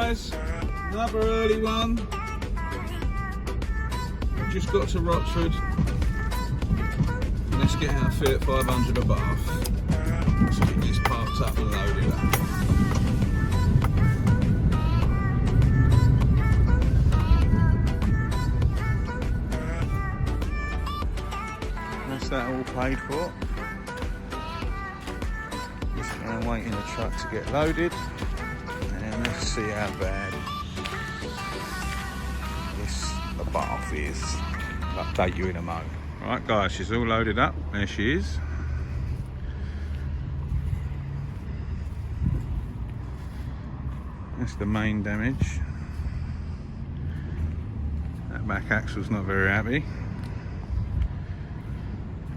guys, another early one. Just got to Rochford. Let's get our Fiat 500 ABARTH. Let's get this parked up and loaded up. That's that all paid for. Just now waiting the truck to get loaded. And let's see how bad this ABARTH is. I'll update you in a moment. Right guys, she's all loaded up. There she is. That's the main damage. That back axle's not very happy.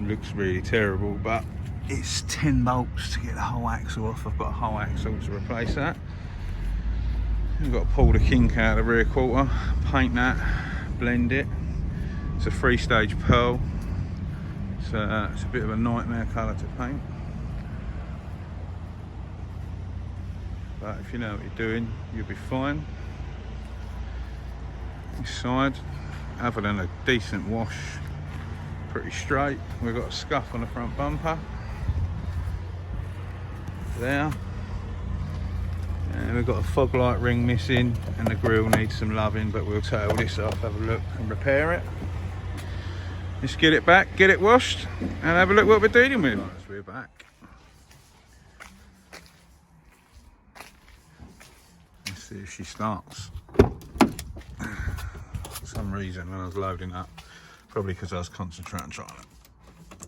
It looks really terrible, but it's 10 bolts to get the whole axle off. I've got a whole axle to replace that. We've got to pull the kink out of the rear quarter, paint that, blend it. It's a 3-stage pearl. It's a bit of a nightmare colour to paint. But if you know what you're doing, you'll be fine. This side, other than a decent wash, pretty straight. We've got a scuff on the front bumper. There. And we've got a fog light ring missing and the grille needs some loving, but we'll tail this off, have a look and repair it. Let's get it back, get it washed and have a look what we're dealing with. Right, so we're back. Let's see if she starts. For some reason when I was loading up, probably because I was concentrating trying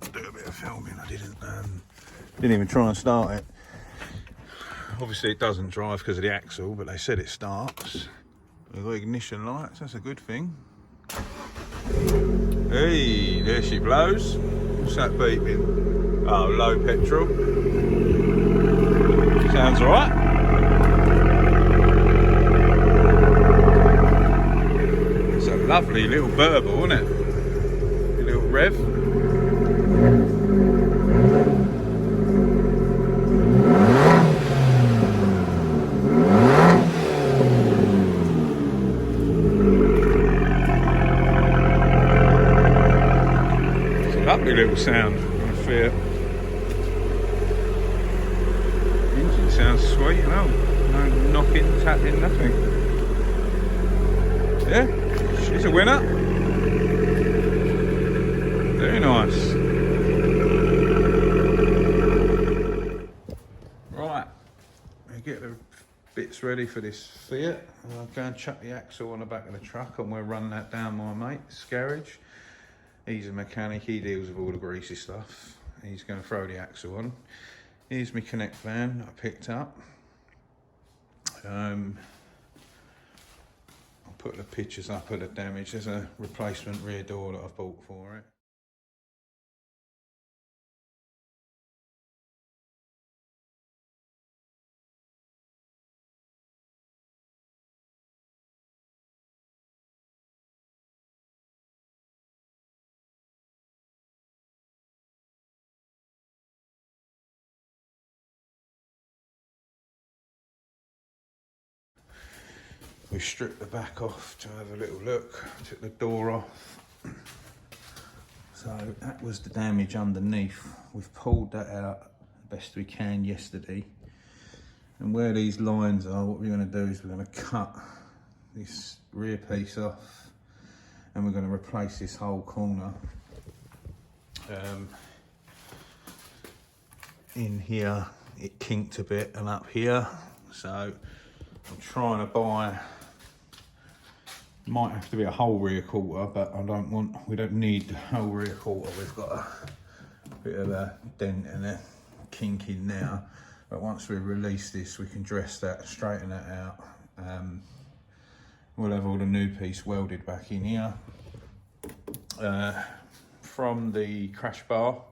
to do a bit of filming, I didn't even try and start it. Obviously it doesn't drive because of the axle, but they said it starts. We've got ignition lights, that's a good thing. Hey, there she blows. What's that beeping? Oh, low petrol. Sounds alright. It's a lovely little burble, isn't it? A little rev. Lovely little sound on a Fiat. Engine sounds sweet, no knocking, tapping, nothing. Yeah, she's a winner. Very nice. Right, I get the bits ready for this Fiat. I'll go and chuck the axle on the back of the truck and we'll run that down my mate's garage. He's a mechanic, he deals with all the greasy stuff. He's going to throw the axle on. Here's my connect van that I picked up. I'll put the pictures up of the damage. There's a replacement rear door that I've bought for it. We stripped the back off to have a little look, took the door off. So that was the damage underneath. We've pulled that out the best we can yesterday. And where these lines are, what we're going to do is we're going to cut this rear piece off and we're going to replace this whole corner. In here it kinked a bit and up here, so I'm trying to buy, might have to be a whole rear quarter, but we don't need the whole rear quarter. We've got a bit of a dent and a kink in there, but once we release this we can dress that, straighten that out. We'll have all the new piece welded back in here. From the crash bar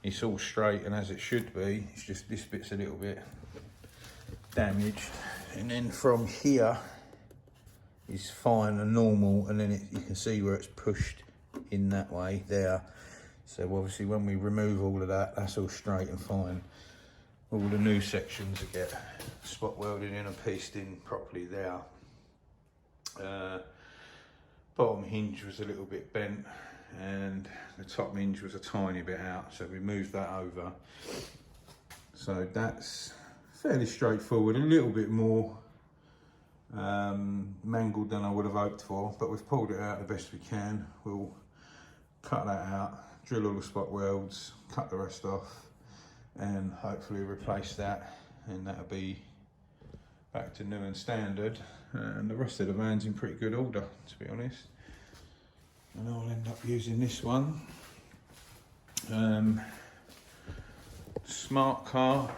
it's all straight and as it should be, it's just this bit's a little bit damaged, and then from here is fine and normal, and then you can see where it's pushed in that way there. So obviously when we remove all of that, that's all straight and fine. all the new sections that get spot welded in and pieced in properly there. Bottom hinge was a little bit bent and the top hinge was a tiny bit out, so we moved that over. So that's fairly straightforward, a little bit more mangled than I would have hoped for, but we've pulled it out the best we can. We'll cut that out, drill all the spot welds, cut the rest off, and hopefully replace that, and that'll be back to new and standard. And the rest of the van's in pretty good order, to be honest. And I'll end up using this one. Smart car.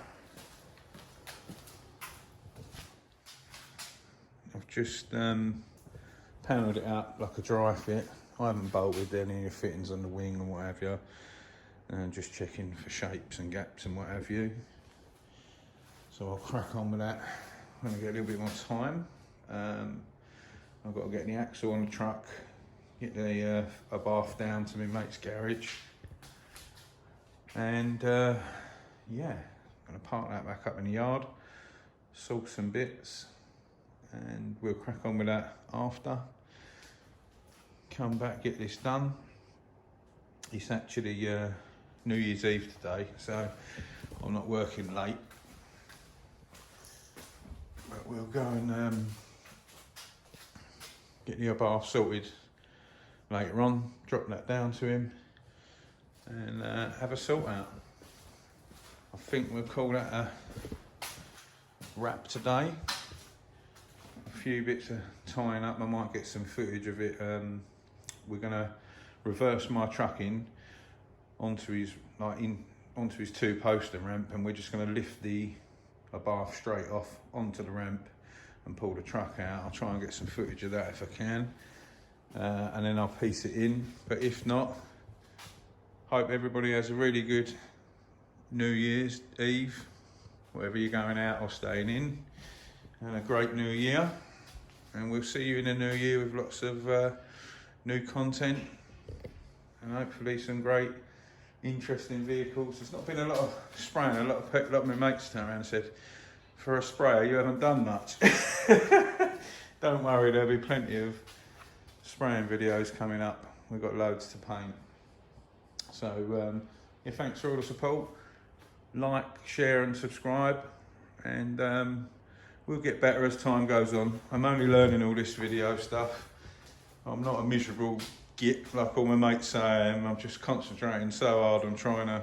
I've just panelled it out like a dry fit. I haven't bolted any of the fittings on the wing and what have you. And just checking for shapes and gaps and what have you. So I'll crack on with that when I get a little bit more time. I've got to get the axle on the truck, get the ABARTH down to my mate's garage, and yeah, I'm going to park that back up in the yard, sort some bits, and we'll crack on with that after. Come back, get this done. It's actually New Year's Eve today, so I'm not working late, but we'll go and get the ABARTH sorted later on, drop that down to him, and have a sort out. I think we'll call that a wrap today. A few bits of tying up, I might get some footage of it. We're gonna reverse my truck in onto his onto his 2-poster ramp, and we're just gonna lift the ABARTH straight off onto the ramp and pull the truck out. I'll try and get some footage of that if I can, and then I'll piece it in. But if not, hope everybody has a really good New Year's Eve, whether you're going out or staying in, and a great new year. And we'll see you in the new year with lots of new content, and hopefully some great interesting vehicles. There's not been a lot of spraying. A lot of my mates turned around and said, for a sprayer you haven't done much. Don't worry, there'll be plenty of spraying videos coming up. We've got loads to paint. So yeah, thanks for all the support. Like, share and subscribe, and we'll get better as time goes on. I'm only learning all this video stuff. I'm not a miserable git like all my mates say I am. I'm just concentrating so hard on trying to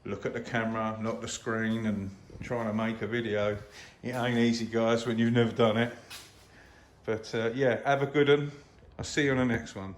look at the camera, not the screen, and trying to make a video. It ain't easy, guys, when you've never done it. But yeah, have a good one. I'll see you on the next one.